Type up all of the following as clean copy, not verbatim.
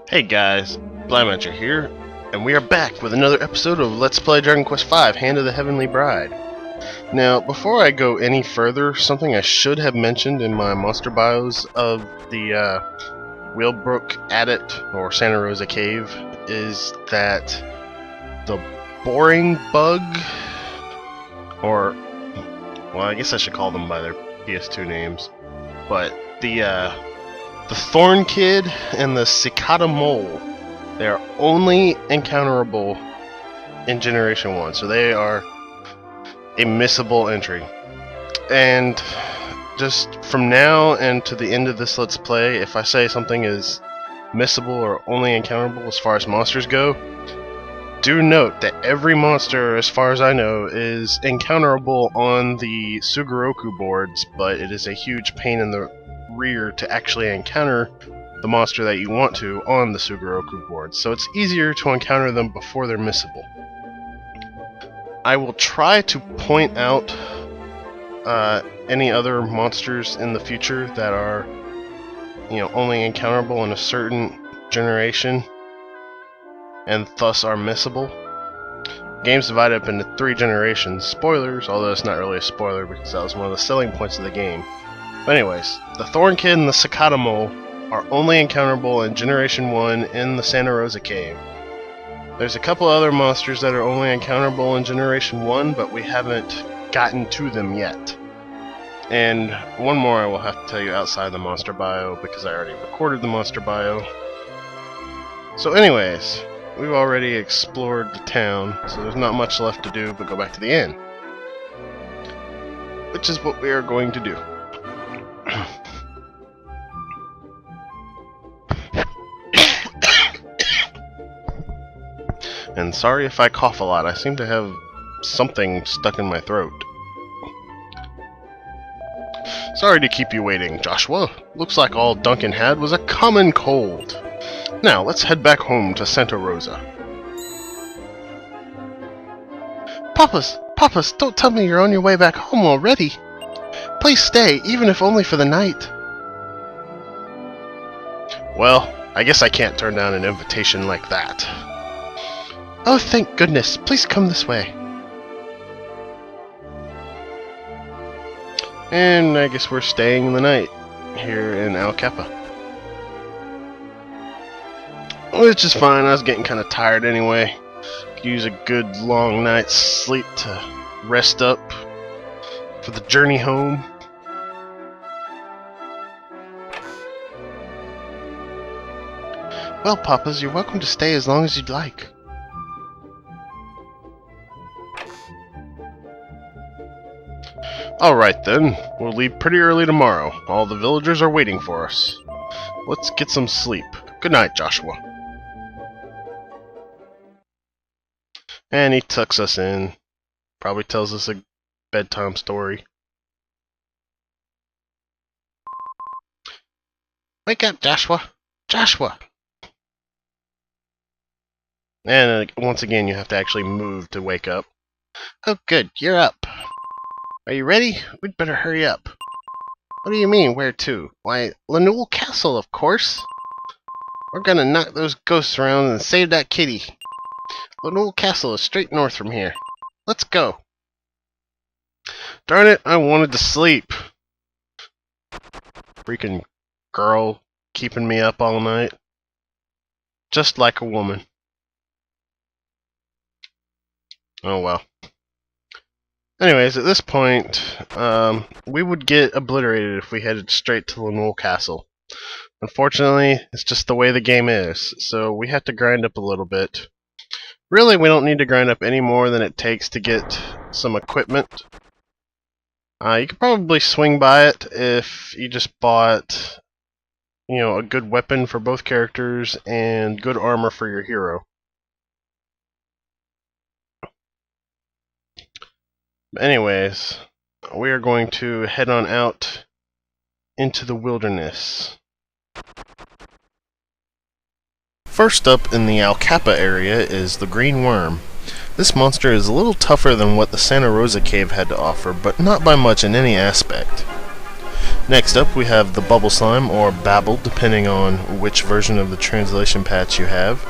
Hey guys, Blaumagier here, and we are back with another episode of Let's Play Dragon Quest V: Hand of the Heavenly Bride. Now, before I go any further, something I should have mentioned in my monster bios of the Wheelbrook Adit, or Santa Rosa Cave, is that the boring bug, or, well, I guess I should call them by their PS2 names, but the Thorn Kid and the Cicada Mole, they are only encounterable in Generation 1, so they are a missable entry. And just from now and to the end of this Let's Play, if I say something is missable or only encounterable as far as monsters go, do note that every monster, as far as I know, is encounterable on the Sugoroku boards, but it is a huge pain in the rear to actually encounter the monster that you want to on the Sugoroku board, so it's easier to encounter them before they're missable. I will try to point out any other monsters in the future that are, only encounterable in a certain generation and thus are missable. Game's divided up into 3 generations. Spoilers, although it's not really a spoiler because that was one of the selling points of the game. But anyways, the Thorn Kid and the Cicada Mole are only encounterable in Generation 1 in the Santa Rosa Cave. There's a couple other monsters that are only encounterable in Generation 1, but we haven't gotten to them yet. And one more I will have to tell you outside the monster bio, because I already recorded the monster bio. So anyways, we've already explored the town, so there's not much left to do but go back to the inn. Which is what we are going to do. And sorry if I cough a lot, I seem to have something stuck in my throat. Sorry to keep you waiting, Joshua. Looks like all Duncan had was a common cold. Now, let's head back home to Santa Rosa. Papas, don't tell me you're on your way back home already. Please stay, even if only for the night. Well, I guess I can't turn down an invitation like that. Oh, thank goodness. Please come this way. And I guess we're staying the night here in Al Kappa. Which is fine. I was getting kind of tired anyway. Could use a good long night's sleep to rest up for the journey home. Well, Papas, you're welcome to stay as long as you'd like. Alright then, we'll leave pretty early tomorrow. All the villagers are waiting for us. Let's get some sleep. Good night, Joshua. And he tucks us in. Probably tells us a bedtime story. Wake up, Joshua! Joshua! And once again, you have to actually move to wake up. Oh good, you're up. Are you ready? We'd better hurry up. What do you mean, where to? Why, Lanul Castle, of course. We're gonna knock those ghosts around and save that kitty. Lanul Castle is straight north from here. Let's go. Darn it, I wanted to sleep. Freaking girl keeping me up all night. Just like a woman. Oh well. Anyways, at this point, we would get obliterated if we headed straight to Lanul Castle. Unfortunately, it's just the way the game is, so we have to grind up a little bit. Really, we don't need to grind up any more than it takes to get some equipment. You could probably swing by it if you just bought, a good weapon for both characters and good armor for your hero. Anyways, we are going to head on out into the wilderness. First up in the Al Kappa area is the Green Worm. This monster is a little tougher than what the Santa Rosa Cave had to offer, but not by much in any aspect. Next up we have the Bubble Slime, or Babble, depending on which version of the translation patch you have.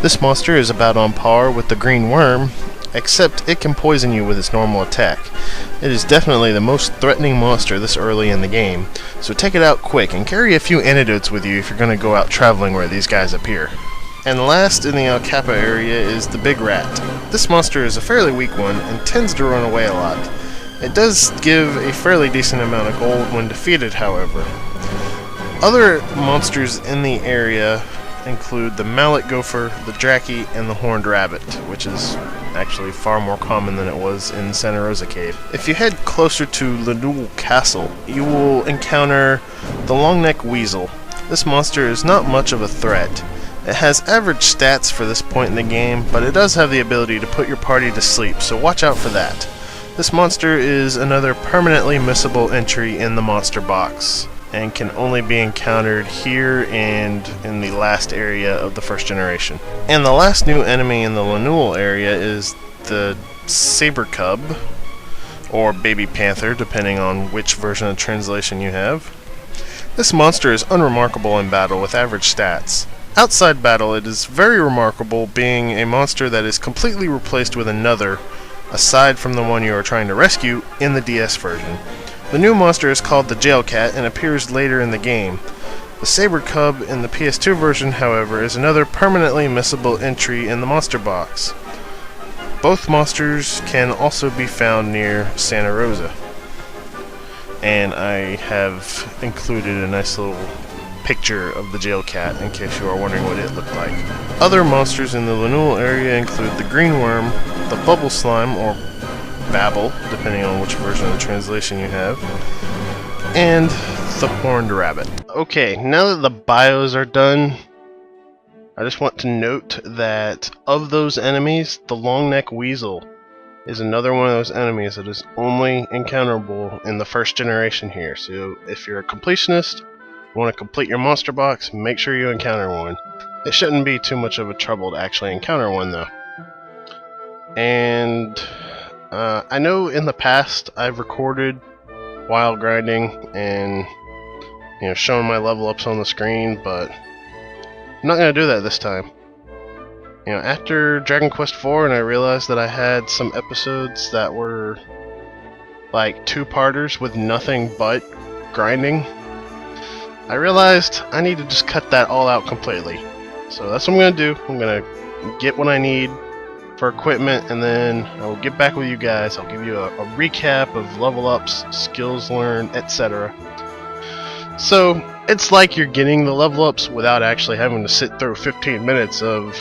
This monster is about on par with the Green Worm, except it can poison you with its normal attack. It is definitely the most threatening monster this early in the game, so take it out quick and carry a few antidotes with you if you're going to go out traveling where these guys appear. And last in the El Kappa area is the Big Rat. This monster is a fairly weak one and tends to run away a lot. It does give a fairly decent amount of gold when defeated, however. Other monsters in the area include the Mallet Gopher, the Draki, and the Horned Rabbit, which is actually far more common than it was in Santa Rosa Cave. If you head closer to Lenul Castle, you will encounter the Long-Neck Weasel. This monster is not much of a threat. It has average stats for this point in the game, but it does have the ability to put your party to sleep, so watch out for that. This monster is another permanently missable entry in the monster box, and can only be encountered here and in the last area of the first generation. And the last new enemy in the Lenul area is the Saber Cub, or Baby Panther, depending on which version of translation you have. This monster is unremarkable in battle with average stats. Outside battle, it is very remarkable, being a monster that is completely replaced with another, aside from the one you are trying to rescue, in the DS version. The new monster is called the Jail Cat and appears later in the game. The Saber Cub in the PS2 version, however, is another permanently missable entry in the monster box. Both monsters can also be found near Santa Rosa. And I have included a nice little picture of the Jail Cat in case you are wondering what it looked like. Other monsters in the Lenul area include the Green Worm, the Bubble Slime, or Babble, depending on which version of the translation you have, and the Horned Rabbit. Okay, now that the bios are done, I just want to note that of those enemies, the Long-Neck Weasel is another one of those enemies that is only encounterable in the first generation here. So if you're a completionist, want to complete your monster box, make sure you encounter one. It shouldn't be too much of a trouble to actually encounter one, though. And I know in the past I've recorded while grinding and showing my level ups on the screen, but I'm not going to do that this time. After Dragon Quest IV and I realized that I had some episodes that were like two-parters with nothing but grinding, I realized I need to just cut that all out completely. So that's what I'm going to do. I'm going to get what I need for equipment, and then I will get back with you guys. I'll give you a recap of level ups, skills learned, etc. So it's like you're getting the level ups without actually having to sit through 15 minutes of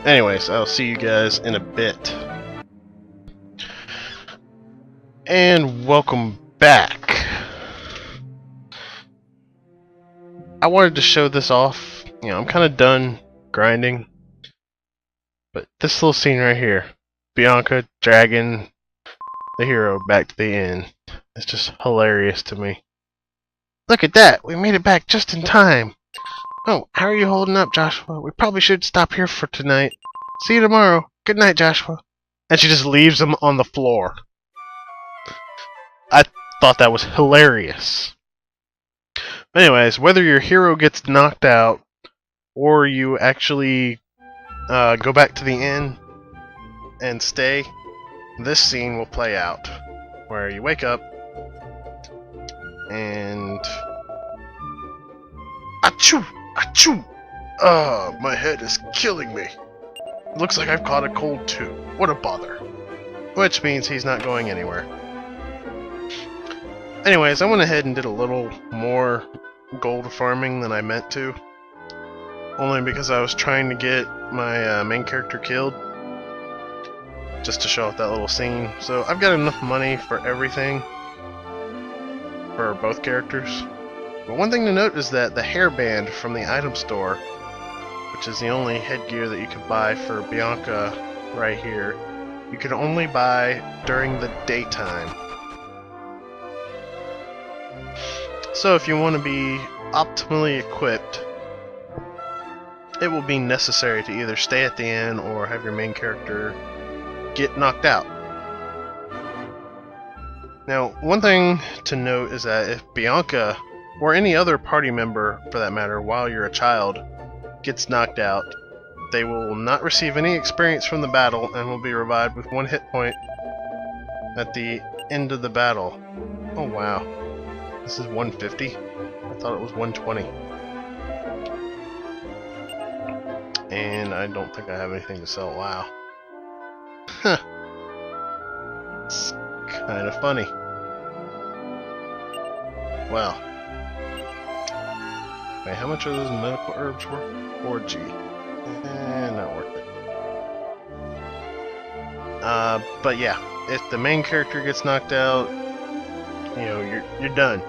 anyways, I'll see you guys in a bit. And welcome back. I wanted to show this off. I'm kind of done grinding, but this little scene right here, Bianca dragging the hero back to the inn, it's just hilarious to me. Look at that! We made it back just in time! Oh, how are you holding up, Joshua? We probably should stop here for tonight. See you tomorrow. Good night, Joshua. And she just leaves him on the floor. I thought that was hilarious. Anyways, whether your hero gets knocked out or you actually go back to the inn and stay, this scene will play out where you wake up and achoo, achoo! My head is killing me. Looks like I've caught a cold too. What a bother. Which means he's not going anywhere. Anyways, I went ahead and did a little more gold farming than I meant to. Only because I was trying to get my main character killed. Just to show off that little scene. So I've got enough money for everything. For both characters. But one thing to note is that the hairband from the item store, which is the only headgear that you can buy for Bianca right here, you can only buy during the daytime. So if you want to be optimally equipped, it will be necessary to either stay at the inn or have your main character get knocked out. Now, one thing to note is that if Bianca, or any other party member for that matter, while you're a child, gets knocked out, they will not receive any experience from the battle and will be revived with 1 hit point at the end of the battle. Oh wow. This is 150? I thought it was 120. And I don't think I have anything to sell. Wow. Huh. It's kind of funny. Well. Wait, how much are those medical herbs worth? 4G. Not worth it. But yeah, if the main character gets knocked out, you know, you're done.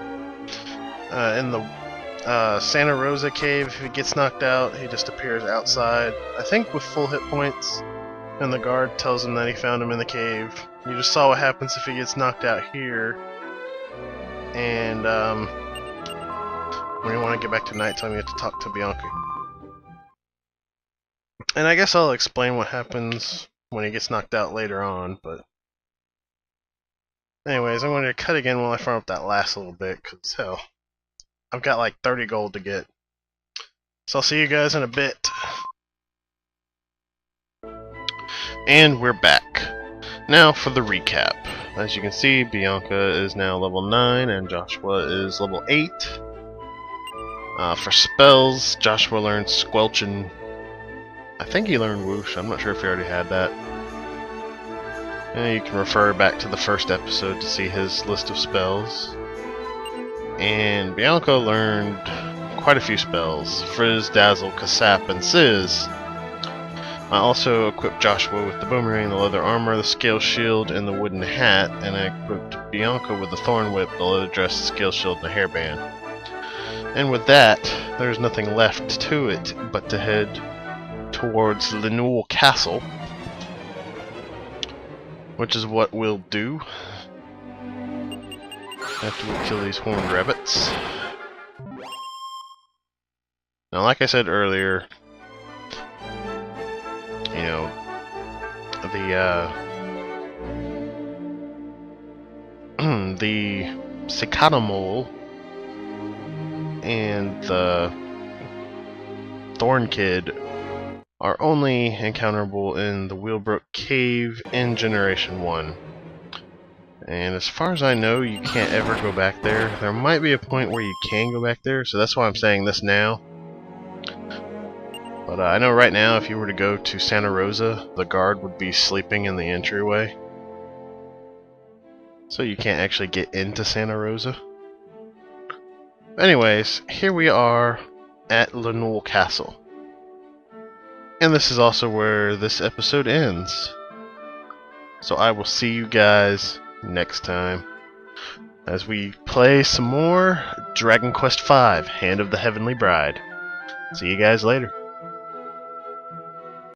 In the Santa Rosa cave, if he gets knocked out, he just appears outside, I think with full hit points, and the guard tells him that he found him in the cave. You just saw what happens if he gets knocked out here, and when you want to get back to nighttime, you have to talk to Bianca. And I guess I'll explain what happens when he gets knocked out later on, but anyways, I'm going to cut again while I farm up that last little bit, because hell, I've got like 30 gold to get. So I'll see you guys in a bit. And we're back. Now for the recap. As you can see, Bianca is now level 9 and Joshua is level 8. For spells, Joshua learned Squelch and I think he learned Whoosh. I'm not sure if he already had that. And you can refer back to the first episode to see his list of spells. And Bianca learned quite a few spells: Frizz, Dazzle, Kasap, and Sizz. I also equipped Joshua with the boomerang, the leather armor, the scale shield, and the wooden hat, and I equipped Bianca with the thorn whip, the leather dress, the scale shield, and the hairband. And with that, there's nothing left to it but to head towards Lenul Castle, which is what we'll do after we kill these horned rabbits. Now, like I said earlier, you know, the cicada mole and the thorn kid are only encounterable in the Wheelbrook Cave in Generation 1. And as far as I know, you can't ever go back there. There might be a point where you can go back there, so that's why I'm saying this now. But I know right now, if you were to go to Santa Rosa, the guard would be sleeping in the entryway. So you can't actually get into Santa Rosa. Anyways, here we are at Lenul Castle. And this is also where this episode ends. So I will see you guys next time as we play some more Dragon Quest V: Hand of the Heavenly Bride. See you guys later.